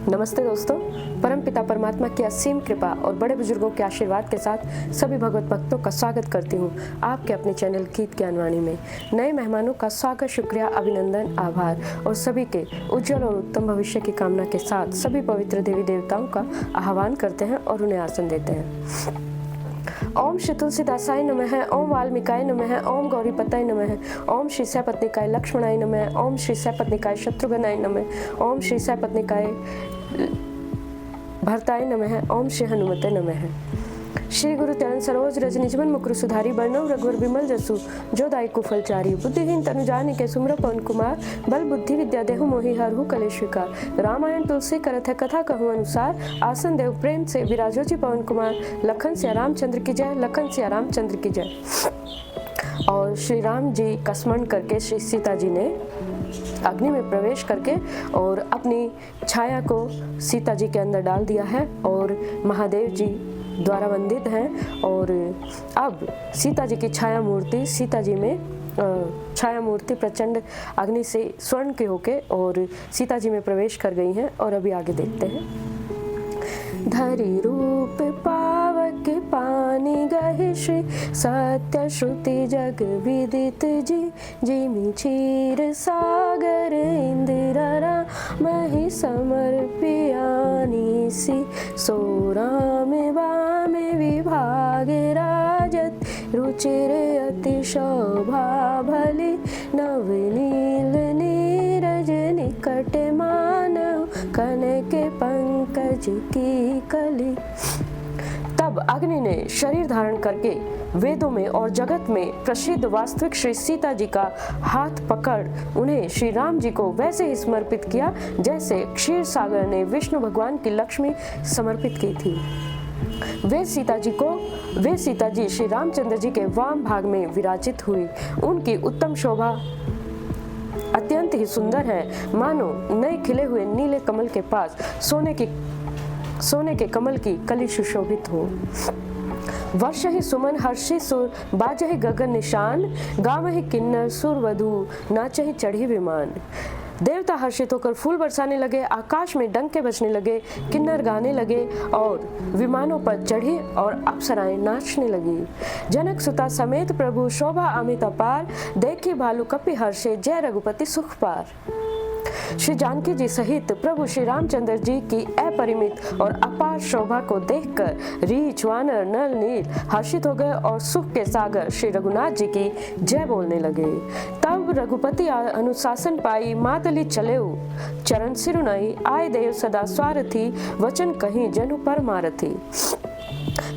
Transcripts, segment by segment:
नमस्ते दोस्तों, परमपिता परमात्मा की असीम कृपा और बड़े बुजुर्गों के आशीर्वाद के साथ सभी भगवत भक्तों का स्वागत करती हूँ आपके अपने चैनल गीत ज्ञानवाणी में। नए मेहमानों का स्वागत, शुक्रिया, अभिनंदन, आभार और सभी के उज्जवल और उत्तम भविष्य की कामना के साथ सभी पवित्र देवी देवताओं का आह्वान करते हैं और उन्हें आसन देते हैं। ओम श्री तुलसीदासाय नमः, ओम वाल्मीकाय नमः, ओम गौरीपताय नमः, ओम श्री सैपत्निकाय लक्ष्मणाय नमः, ओम श्री सैपत्निकाय शत्रुघ्नाय नमः, ओम श्री सैपत्निकाय भरताय नमः, ओम श्री हनुमते नमः। श्री गुरु चरण सरोज रज निजमन मुकुर सुधारी, बरनव रघुवर बिमल जसु जो दाई कुफलचारी। बुद्धिहीन तनु जानिके के सुमर पवन कुमार, बल बुद्धि विद्या देहु मोहि हरहु कलेश विकार। रामायण तुलसी करत है कथा कहूँ अनुसार, आसन देव प्रेम से विराजो जी पवन कुमार। लखन सिया रामचंद्र की जय, लखन सिया रामचंद्र की जय। और श्री राम जी का स्मरण करके श्री सीता जी ने अग्नि में प्रवेश करके और अपनी छाया को सीता जी के अंदर डाल दिया है और महादेव जी द्वारा वंदित हैं। और अब सीता जी की छाया मूर्ति सीता जी में छाया मूर्ति प्रचंड अग्नि से स्वर्ण के होके और सीता जी में प्रवेश कर गई हैं। और अभी आगे देखते हैं। धरि रूप पावक पानी गहि श्री सत्य श्रुति जग विदित जी। जिमि क्षीर सागर इंदिरा महि समर्पियानि सी। सो राम वाम विभाग राजत रुचिर अति शोभा भली। नवनील नीरज निकट मानव कनक पंकज की कली। तब अग्नि ने शरीर धारण करके वेदों में और जगत में प्रसिद्ध वास्तविक श्री सीता जी का हाथ पकड़ उन्हें श्री राम जी को वैसे ही समर्पित किया जैसे क्षीर सागर ने विष्णु भगवान की लक्ष्मी समर्पित की थी। वे सीता जी श्री रामचंद्र जी के वाम भाग में विराजित हुई। उनकी उत्तम शोभा अत्यंत ही सुंदर है, मानो नए खिले हुए नीले कमल के पास सोने के कमल की कली सुशोभित हो। वर्ष ही सुमन हर्षि सुर, बाजहि गगन निशान। गावहि किन्नर सुर वधु, नाचहि चढ़ी विमान। देवता हर्षित होकर फूल बरसाने लगे, आकाश में डंके बजने लगे, किन्नर गाने लगे और विमानों पर चढ़ी और अप्सराएं नाचने लगी। जनक सुता समेत प्रभु शोभा अमित अपार। देखी भालू कपि हर्षे, जय रघुपति सुख पार। श्री जानकी जी सहित प्रभु श्री रामचंद्र जी की अपरिमित और अपार शोभा को देखकर रीछ, वानर, नल, नील हर्षित हो गए और सुख के सागर श्री रघुनाथ जी की जय बोलने लगे। तब रघुपति अनुशासन पाई, मातली चलेउ चरण सिरुनाई। आय देव सदा स्वारथी, वचन कहीं जनु परमारथी।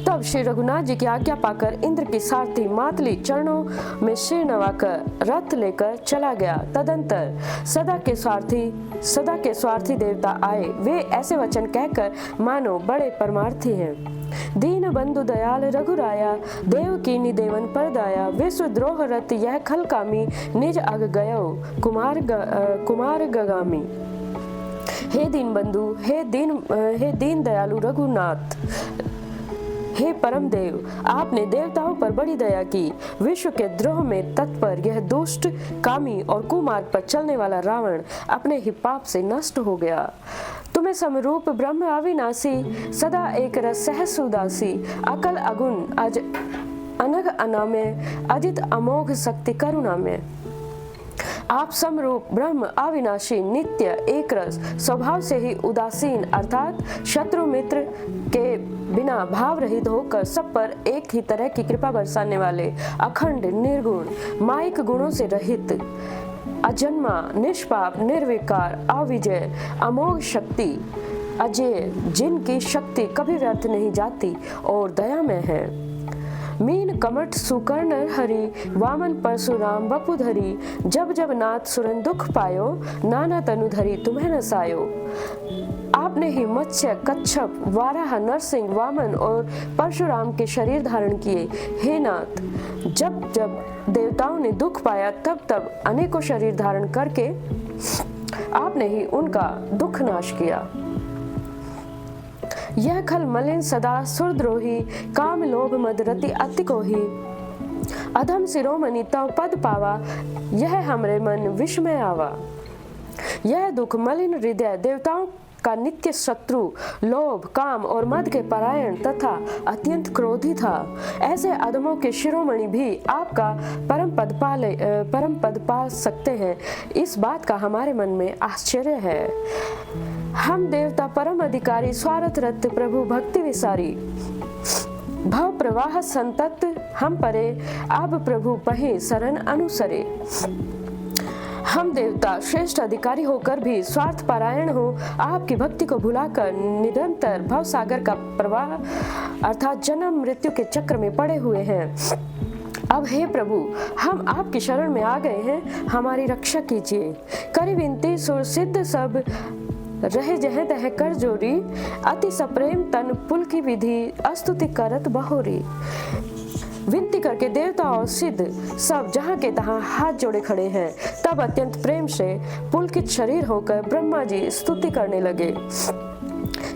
तब श्री रघुनाथ जी की आज्ञा पाकर इंद्र की सारथी मातली चरणों में सिर नवाकर रथ लेकर चला गया। तदंतर सदा के स्वार्थी देवता आए। वे ऐसे वचन कहकर मानो बड़े परमार्थी हैं। दीन बंधु दयाल रघुराया, देव कीनी देवन पर दाया। विश्वद्रोह रत यह खल कामी, निज अग गयो कुमार गगामी। हे दीन बंधु, हे दीन दयालु रघुनाथ, हे परम देव, आपने देवताओं पर बड़ी दया की। विश्व के द्रोह में तत्पर यह दुष्ट, कामी और कुमार्ग पर चलने वाला रावण अपने ही पाप से नष्ट हो गया। तुम्हें समरूप ब्रह्म अविनाशी, सदा एक रस सहस उदासी। अकल अगुण अनघ अनामय, अजित अमोघ शक्ति करुणामय। आप समरूप ब्रह्म अविनाशी, नित्य एक रस, स्वभाव से ही उदासीन अर्थात शत्रु मित्र के बिना भाव रहित होकर सब पर एक ही तरह की कृपा बरसाने वाले, अखंड, निर्गुण, माइक गुणों से रहित, अजन्मा, निष्पाप, निर्विकार, अविजय, अमोघ शक्ति, अजय, जिनकी शक्ति कभी व्यर्थ नहीं जाती और दयामय है। मीन कमठ सुकर्ण हरि, वामन परशुराम वपुधरी। जब जब नाथ सुरन दुख पायो, नाना तनु धरी तुम्हें नसायो। आपने ही मत्स्य, कच्छप, वाराह, नरसिंह, वामन और परशुराम के शरीर धारण किए। हे नाथ, जब जब देवताओं ने दुख पाया तब तब अनेकों शरीर धारण करके आपने ही उनका दुख नाश किया। यह खल मलिन सदा सुरद्रोही, काम लोभ मद रति अति कोही। अधम शिरोमणि तव पद पावा, यह हमरे मन विस्मय आवा। यह दुख मलिन हृदय देवताओं का नित्य शत्रु, लोभ, काम और मद के परायण तथा अत्यंत क्रोधी था। ऐसे अधमों के शिरोमणि भी आपका परम पद पा सकते हैं, इस बात का हमारे मन में आश्चर्य है। हम देवता परम अधिकारी स्वार्थ रत प्रभु भक्ति विसारी, भव प्रवाह संतत हम परे, अब प्रभु पहे शरण अनुसरे। हम देवता श्रेष्ठ अधिकारी होकर भी स्वार्थ परायण हो आपकी भक्ति को भुलाकर निरंतर भव सागर का प्रवाह अर्थात जन्म मृत्यु के चक्र में पड़े हुए हैं। अब हे प्रभु, हम आपकी शरण में आ गए हैं, हमारी रक्षा कीजिए। करी विनती सुर सिद्ध सब रहे जह तह कर जोरी, अति सप्रेम तन पुल की विधि अस्तुति करत बहोरी। विनती करके देवता और सिद्ध सब जहाँ के तहाँ हाथ जोड़े खड़े हैं। तब अत्यंत प्रेम से पुलकित शरीर होकर ब्रह्मा जी स्तुति करने लगे।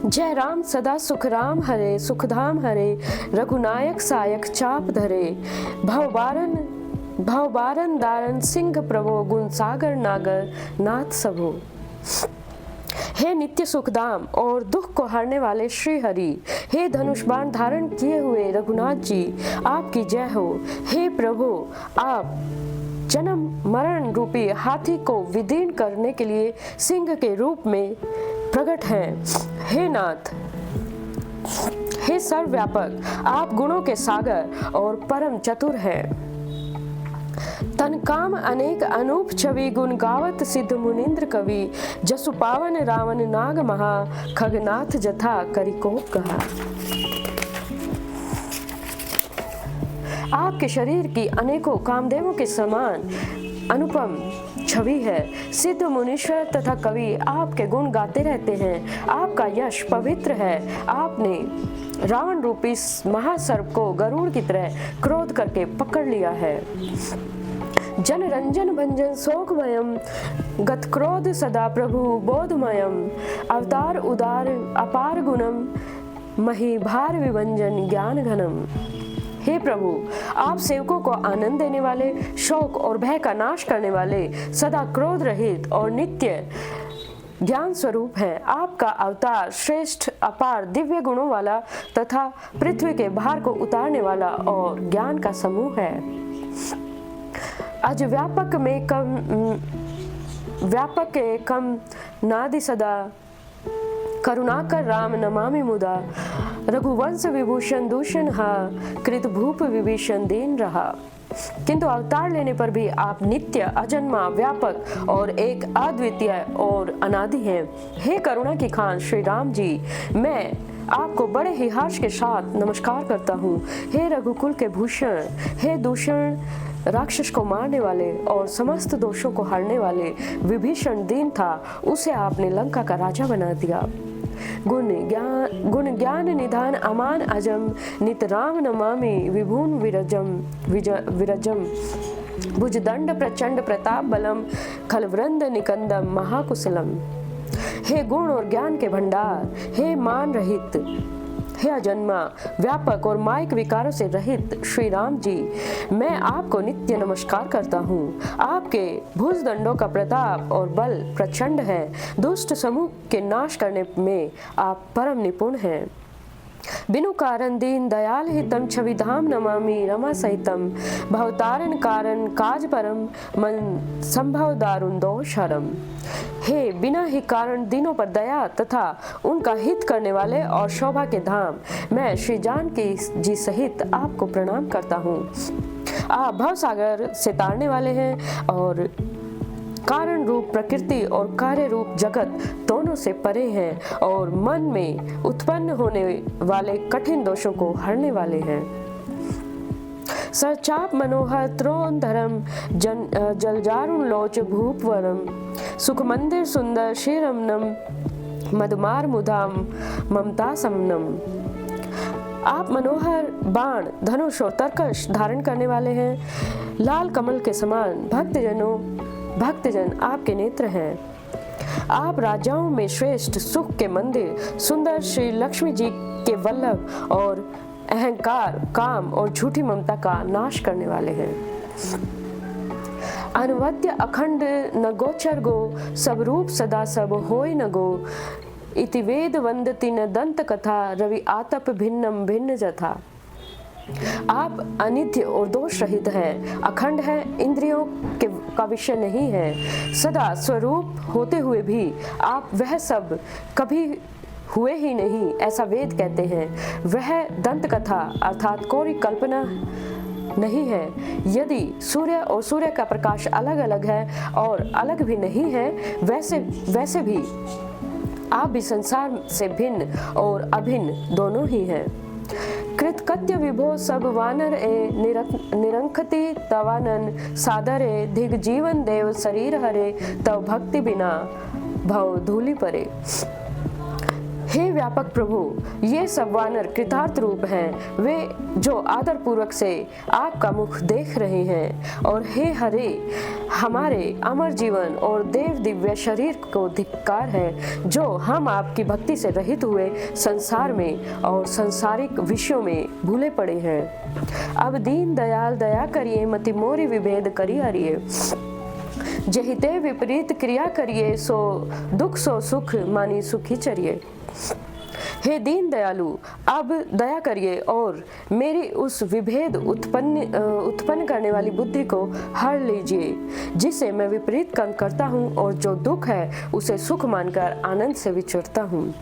जय राम सदा सुख राम हरे, सुखधाम हरे, रघुनायक सायक चाप धरे, भवबारन दारन सिंह प्रभो, गुण सागर नागर नाथ सबो। हे नित्य सुखधाम और दुख को हरने वाले श्री हरि, हे धनुष बाण धारण किए हुए रघुनाथ जी, आपकी जय हो। हे प्रभु, आप जन्म मरण रूपी हाथी को विदीर्ण करने के लिए सिंह के रूप में प्रकट हैं। हे नाथ, हे सर्वव्यापक, आप गुणों के सागर और परम चतुर हैं। तन काम अनेक अनूप छवि, गुण गावत सिद्ध मुनीन्द्र कवि, जसु पावन रावण नाग महा, खगनाथ जथा करिकोप कहा। आपके शरीर की अनेकों कामदेवों के समान अनुपम छवि है। सिद्ध मुनीश्वर तथा कवि आपके गुण गाते रहते हैं। आपका यश पवित्र है। आपने रावण रूपी महासर्प को गरुड़ की तरह क्रोध करके पकड़ लिया है। जन रंजन भंजन शोकमयम, गत क्रोध सदा प्रभु बोधमयम, अवतार उदार अपार गुणम, मही भार विभंजन ज्ञान घनम। हे प्रभु, आप सेवकों को आनंद देने वाले, शोक और भय का नाश करने वाले, सदा क्रोध रहित और नित्य ज्ञान स्वरूप है। आपका अवतार श्रेष्ठ अपार दिव्य गुणों वाला तथा पृथ्वी के भार को उतारने वाला और ज्ञान का समूह है। अज व्यापक कम नादि सदा, करुणाकर राम नमामि मुदा, रघुवंश विभूषण दूषण हा, कृत भूप विभीषण दीन रहा। किंतु अवतार लेने पर भी आप नित्य अजन्मा व्यापक और एक अद्वितीय और अनादि हैं। हे करुणा की खान श्री राम जी, मैं आपको बड़े ही हर्ष के साथ नमस्कार करता हूँ। हे रघुकुल के भूषण, हे दूषण राक्षस को मारने वाले और समस्त दोषों को हरने वाले विभीषण दीन था, उसे आपने लंका का राजा बना दिया। गुण ज्ञान निधान अमान अजम, नित राम नमामि विभुन विरजम, भुजदंड प्रचंड प्रताप बलम, खलवृंद निकंदम महाकुशलम। हे गुण और ज्ञान के भंडार, हे मान रहित, हे अजन्मा व्यापक और मायिक विकारों से रहित श्री राम जी, मैं आपको नित्य नमस्कार करता हूँ। आपके भुजदंडों का प्रताप और बल प्रचंड है। दुष्ट समूह के नाश करने में आप परम निपुण हैं। बिनु कारण दीन दयाल हितम, छवि धाम नमामि रमा सहितम, भवतारण कारण काज परम, मन संभव दारुण दोष हरम। हे बिना ही कारण दीनों पर दया तथा उनका हित करने वाले और शोभा के धाम, मैं श्री जानकी जी सहित आपको प्रणाम करता हूँ। आप भव सागर से तारने वाले हैं और कारण रूप प्रकृति और कार्य रूप जगत दोनों से परे हैं और मन में उत्पन्न होने वाले कठिन दोषों को हरने वाले हैं। सरचाप मनोहर त्रोन धरम, जलजारुण लोच भूपवरम, सुख मंदिर सुंदर श्रीरमनम, मधुमार मुधाम ममता समनम। आप मनोहर बाण धनुष और तरकश धारण करने वाले हैं। लाल कमल के समान भक्तजन आपके नेत्र हैं। आप राजाओं में श्रेष्ठ, सुख के मंदिर, सुंदर श्री लक्ष्मी जी के वल्लभ और अहंकार, काम और झूठी ममता का नाश करने वाले हैं। अनवद्य अखंड न गोचर गो, सब रूप सदा सब होय न गो, इति वेद वंदति न दंत कथा, रवि आतप भिन्नम भिन्न जथा। आप अनित्य और दोष रहित हैं, अखंड है, इंद्रियों का विषय नहीं है, सदा स्वरूप होते हुए भी आप वह सब कभी हुए ही नहीं, ऐसा वेद कहते हैं। वह दंत कथा अर्थात कोरी कल्पना नहीं है। यदि सूर्य और सूर्य का प्रकाश अलग अलग है और अलग भी नहीं है, वैसे भी आप भी संसार से भिन्न और अभिन्न दोनों ही हैं। कृतकृत्य विभो सब वानर ए, निरंखति तवानन सादर ए, दिग जीवन देव शरीर हरे, तव भक्ति बिना भव धूलि परे। हे व्यापक प्रभु, ये सब वानर कृतार्थ रूप हैं, वे जो आदर पूर्वक से आपका मुख देख रहे हैं, और हे हरे, हमारे अमर जीवन और देव दिव्य शरीर को धिक्कार है, जो हम आपकी भक्ति से रहित हुए संसार में और सांसारिक विषयों में भूले पड़े हैं। अब दीन दयाल दया करिए, मति मोरी विभेद करी हरिए, जहिते विपरीत क्रिया करिए, सो दुख सो सुख मानी सुखी चरिए। हे दीन दयालु, अब दया करिए और मेरी उस विभेद उत्पन्न करने वाली बुद्धि को हर लीजिए, जिसे मैं विपरीत कर्म करता हूँ और जो दुख है उसे सुख मानकर आनंद से विचरता हूँ।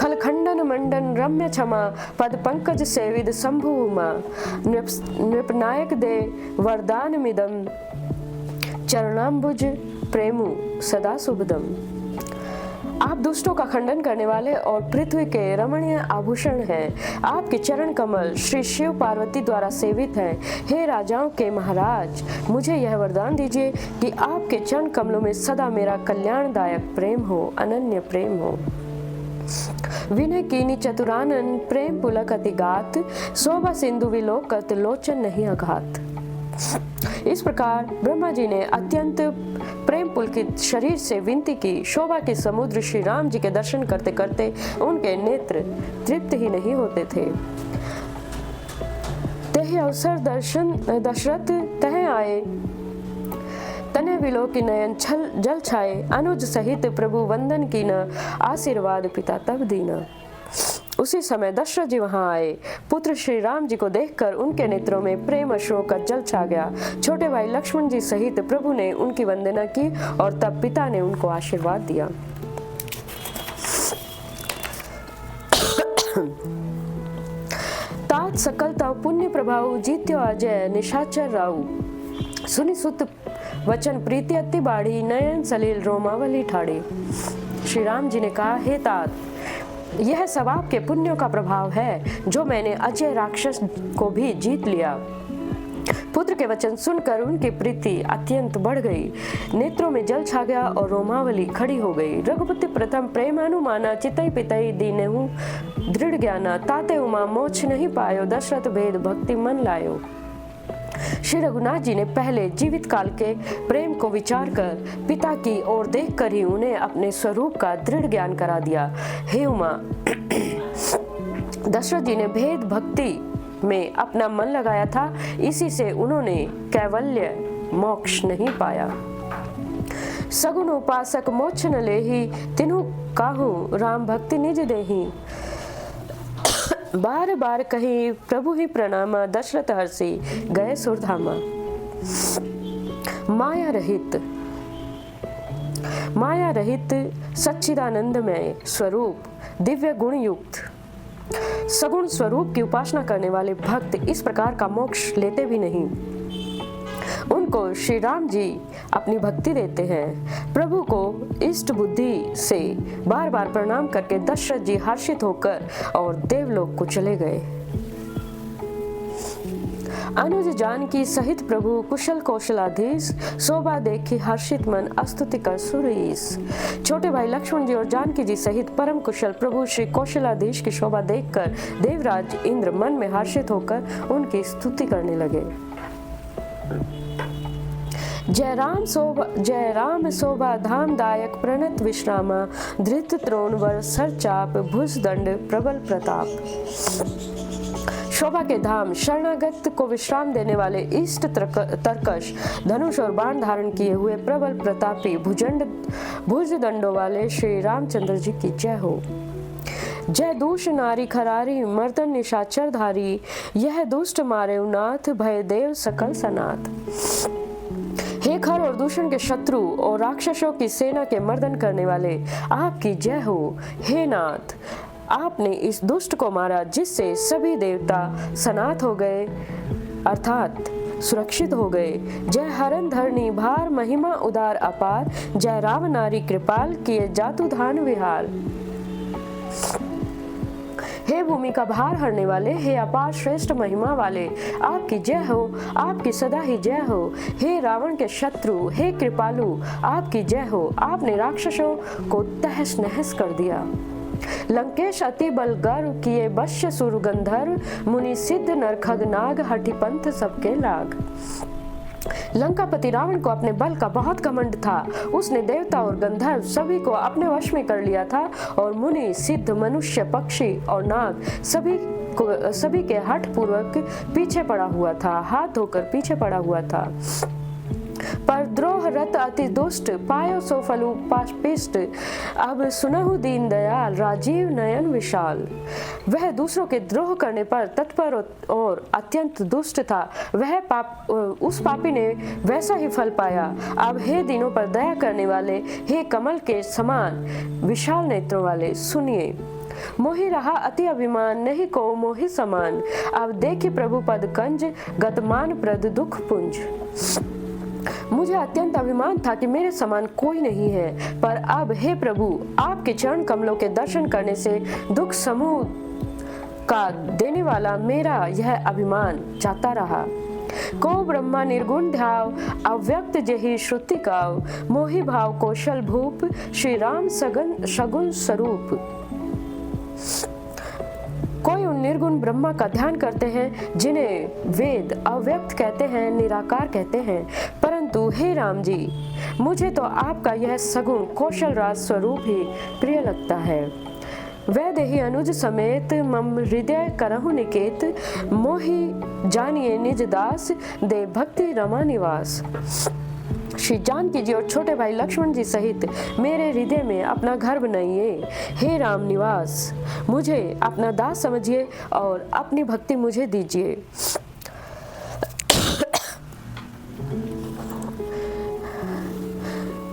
खलखंडन मंडन रम्य क्षमा, पद पंकज सेविद शंभु उमा, नृपनायक दे वरदान मिदम, चरणाम्बुज प्रेमु सदा शुभदम। आप दुष्टों का खंडन करने वाले और पृथ्वी के रमणीय आभूषण हैं। आपके चरण कमल श्री शिव पार्वती द्वारा सेवित हैं। हे राजाओं के महाराज, मुझे यह वरदान दीजिए कि आपके चरण कमलों में सदा मेरा कल्याणदायक प्रेम हो, अनन्य प्रेम हो। विनय कीनी चतुरानन, प्रेम पुलक अति गात, शोभा सिंधु विलोकत, लोचन नहीं अघात। इस प्रकार ब्रह्मा जी ने अत्यंत प्रेम पुलकित शरीर से विनती की। शोभा के समुद्र श्री राम जी के दर्शन करते करते उनके नेत्र तृप्त ही नहीं होते थे। तेहि अवसर दशरथ तह आए, तने विलो की नयन जल छाए, अनुज सहित प्रभु वंदन की न, आशीर्वाद पिता तब दीना। उसी समय दशरथ जी वहां आए। पुत्र श्री राम जी को देखकर उनके नेत्रों में प्रेम अश्रुओं का जल छा गया। छोटे भाई लक्ष्मण जी सहित प्रभु ने उनकी वंदना की और तब पिता ने उनको आशीर्वाद दिया। तात सकल तव पुण्य प्रभाव, जीत्यो अजय निशाचर राउ, सुनि सुत वचन प्रीति अति बाढ़ी, नयन सलील रोमावली ठाड़ी। श्री राम जी ने कहा, हे तात, यह सब आपके पुण्यों का प्रभाव है, जो मैंने अजय राक्षस को भी जीत लिया। पुत्र के वचन सुनकर उनकी प्रीति अत्यंत बढ़ गई, नेत्रों में जल छा गया और रोमावली खड़ी हो गई। रघुपति प्रथम प्रेमानुमाना, चितई पितई दीनेहु दृढ़ ज्ञाना, ताते उमा मोक्ष नहीं पायो, दशरथ भेद भक्ति मन लायो। श्री रघुनाथ जी ने पहले जीवित काल के प्रेम को विचार कर पिता की ओर देखकर ही उन्हें अपने स्वरूप का दृढ़ ज्ञान करा दिया। हे उमा, दशरथ जी ने भेद भक्ति में अपना मन लगाया था, इसी से उन्होंने कैवल्य मोक्ष नहीं पाया। सगुन उपासक मोक्ष न लेहि, तिन्हु काहू राम भक्ति निज देहि। बार बार कही प्रभु ही प्रणामा, दशरथ हर्षि गए सुरधामा। माया रहित सच्चिदानंदमय स्वरूप, दिव्य गुण युक्त सगुण स्वरूप की उपासना करने वाले भक्त इस प्रकार का मोक्ष लेते भी नहीं। उनको श्री राम जी अपनी भक्ति देते हैं। प्रभु को इष्ट बुद्धि से बार बार प्रणाम करके दशरथ जी हर्षित होकर और देवलोक को चले गए। अनुज जानकी सहित प्रभु कुशल कौशलाधीश, शोभा देखी हर्षित मन स्तुति कर सुरीस। छोटे भाई लक्ष्मण जी और जानकी जी सहित परम कुशल प्रभु श्री कौशलाधीश की शोभा देखकर देवराज इंद्र मन में हर्षित होकर उनकी स्तुति करने लगे। जय राम शोभा धाम दायक, प्रणत विश्रामा, धृत त्रोण वर सर चाप, भुज दंड प्रबल प्रताप। शोभा के धाम, शरणागत को विश्राम देने वाले, इष्ट तरकश, धनुष और बाण धारण किए हुए, प्रबल प्रतापी, भुजदंडों वाले श्री रामचंद्र जी की जय हो। जय दूष नारी खरारी, मर्दन निशाचर धारी, यह दुष्ट मारे नाथ, भय देव सकल सनाथ। हे खर और दूषण के शत्रु और राक्षसों की सेना के मर्दन करने वाले, आपकी जय हो। हे नाथ, आपने इस दुष्ट को मारा जिससे सभी देवता सनाथ हो गए, अर्थात सुरक्षित हो गए। जय हरण धरणी भार, महिमा उदार अपार, जय राम नारी कृपाल, किए जातु धान विहार। हे भूमि का भार हरने वाले, हे अपार श्रेष्ठ महिमा वाले, आपकी जय हो, आपकी सदा ही जय हो। हे रावण के शत्रु, हे कृपालु, आपकी जय हो। आपने राक्षसों को तहस नहस कर दिया। लंकेश अति बल गर्व, किए वश्य सुर गंधर्व, मुनि सिद्ध नरखग नाग, हठि पंथ सबके लाग। लंकापति रावण को अपने बल का बहुत घमंड था। उसने देवता और गंधर्व सभी को अपने वश में कर लिया था और मुनि, सिद्ध, मनुष्य, पक्षी और नाग सभी के हठ पूर्वक पीछे पड़ा हुआ था, हाथ धोकर पीछे पड़ा हुआ था। पर द्रोह रत अति दुष्ट, पायो सो फलु पापिष्ट, अब सुनहु दीन दयाल, राजीव नयन विशाल। वह दूसरों के द्रोह करने पर तत्पर और अत्यंत दुष्ट था। उस पापी ने वैसा ही फल पाया। अब हे दिनों पर दया करने वाले, हे कमल के समान विशाल नेत्रों वाले, सुनिए। मोहि रहा अति अभिमान, नहीं को मोहि समान, अब देखि प्रभु पद कंज, गतमान प्रद दुख पुंज। मुझे अत्यंत अभिमान था कि मेरे समान कोई नहीं है, पर अब हे प्रभु, आपके चरण कमलों के दर्शन करने से दुख समूह का देने वाला मेरा यह अभिमान जाता रहा। को ब्रह्मा निर्गुण ध्याव, अव्यक्त जेहि श्रुति काव, मोहि भाव कौशल भूप, श्री राम सगुण स्वरूप। कोई उन निर्गुण ब्रह्मा का ध्यान करते हैं जिन्हें वेद अव्यक्त कहते हैं, निराकार कहते हैं, परंतु हे राम जी, मुझे तो आपका यह सगुण कौशल राज स्वरूप ही प्रिय लगता है। वैदेही अनुज समेत मम हृदय करहु निकेत, मोहि जानिए निज दास, दे भक्ति रमा निवास। श्री जानकी जी और छोटे भाई लक्ष्मण जी सहित मेरे हृदय में अपना घर बनाइए। हे राम निवास, मुझे अपना दास समझिए और अपनी भक्ति मुझे दीजिए।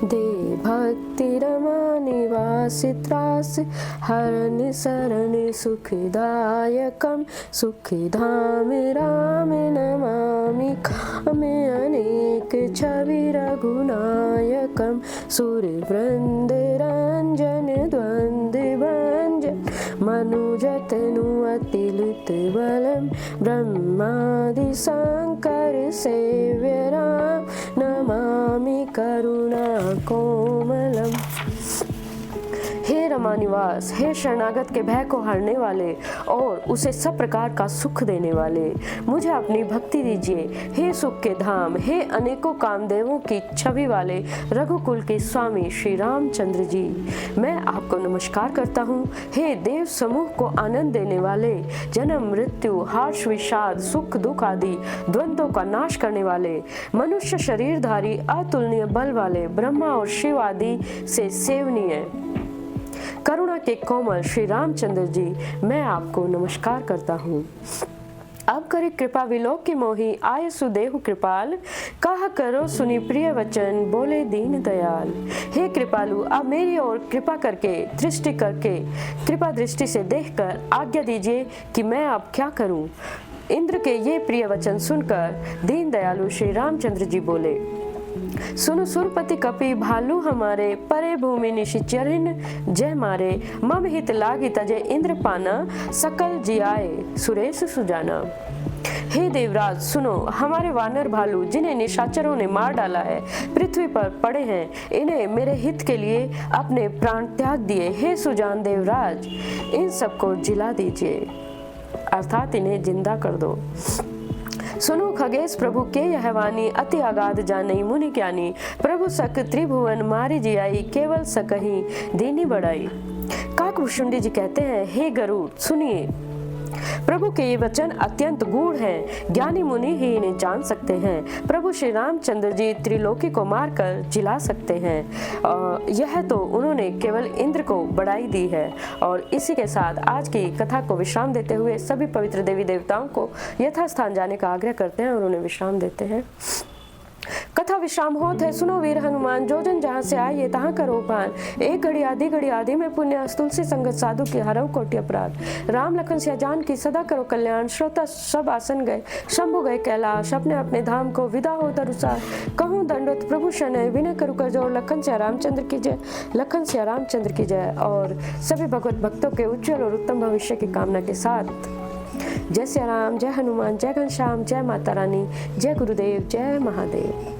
दे भक्ति रमा निवास त्रास, हरण शरण सुखदायकम, सुखधाम राम नमामि, कामे अनेक छवि रघुनायकम, सूर्य वृंद रंजन द्वंद्व भंजन, मनुजतनु अतिलित बलम, ब्रह्मादि शंकर सेव्य राम, नमामि करुणा कोमलम। हे रमानिवास, हे शरणागत के भय को हरने वाले और उसे सब प्रकार का सुख देने वाले, मुझे अपनी भक्ति दीजिए। हे सुख के धाम, हे अनेकों कामदेवों की छवि वाले रघुकुल के स्वामी श्री रामचंद्र जी, मैं आपको नमस्कार करता हूँ। हे देव समूह को आनंद देने वाले, जन्म मृत्यु हर्ष विषाद सुख दुख आदि द्वंद्वों का नाश करने वाले, मनुष्य शरीरधारी अतुलनीय बल वाले, ब्रह्मा और शिव आदि से सेवनीय करुणा के कोमल श्री रामचंद्र जी, मैं आपको नमस्कार करता हूँ। अब करे कृपा विलोक की मोही, आय सुदेहु कृपाल, कहा करो सुनी प्रिय वचन, बोले दीन दयाल। हे कृपालु, अब मेरी ओर कृपा करके कृपा दृष्टि से देखकर आज्ञा दीजिए कि मैं अब क्या करूं। इंद्र के ये प्रिय वचन सुनकर दीन दयालु श्री रामचंद्र जी बोले, सुनु सुरपति कपि भालू हमारे, परे भूमि निशिचरिन जय मारे, मम हित लागी तजे इंद्र पाना, सकल जियाए सुरेश सुजाना। हे देवराज सुनो, हमारे वानर भालू जिन्हें निशाचरों ने मार डाला है पृथ्वी पर पड़े हैं, इन्हें मेरे हित के लिए अपने प्राण त्याग दिए। हे सुजान देवराज, इन सबको जिला दीजिए, अर्थात इन्हें जिंदा कर दो। सुनो खगेश प्रभु के यह वाणी, अति अगाध जानई मुनि ज्ञानी, प्रभु सक त्रिभुवन मारी जियाई, केवल सकही दीनी बढ़ाई। काकभूषुंडी जी कहते हैं, हे गरुड़ सुनिए, प्रभु के ये वचन अत्यंत गूढ़ हैं, ज्ञानी मुनि ही इन्हें जान सकते हैं। प्रभु श्री रामचंद्र जी त्रिलोकी को मारकर जिला सकते हैं, यह तो उन्होंने केवल इंद्र को बढ़ाई दी है। और इसी के साथ आज की कथा को विश्राम देते हुए सभी पवित्र देवी देवताओं को यथास्थान जाने का आग्रह करते हैं और उन्हें विश्राम देते हैं। कथा विश्राम होत है, सुनो वीर हनुमान, जो जन जहाँ से आइए तहाँ करो पान। एक घड़ी आधी में पुण्य, तुलसी संगत साधु की हरव कोटि अपराध। राम लखन सिया जान की सदा करो कल्याण। श्रोता सब आसन गए, शंभु गए कैलाश, अपने अपने धाम को विदा हो दरुसार। कहूँ दंडवत प्रभु शनय, विनय करू कर जोर। लखन सिया रामचंद्र की जय, लखन सिया रामचंद्र की जय। और सभी भगवत भक्तों के उज्जवल और उत्तम भविष्य की कामना के साथ जय सिया राम, जय हनुमान, जय घनश्याम, जय माता रानी, जय गुरुदेव, जय महादेव।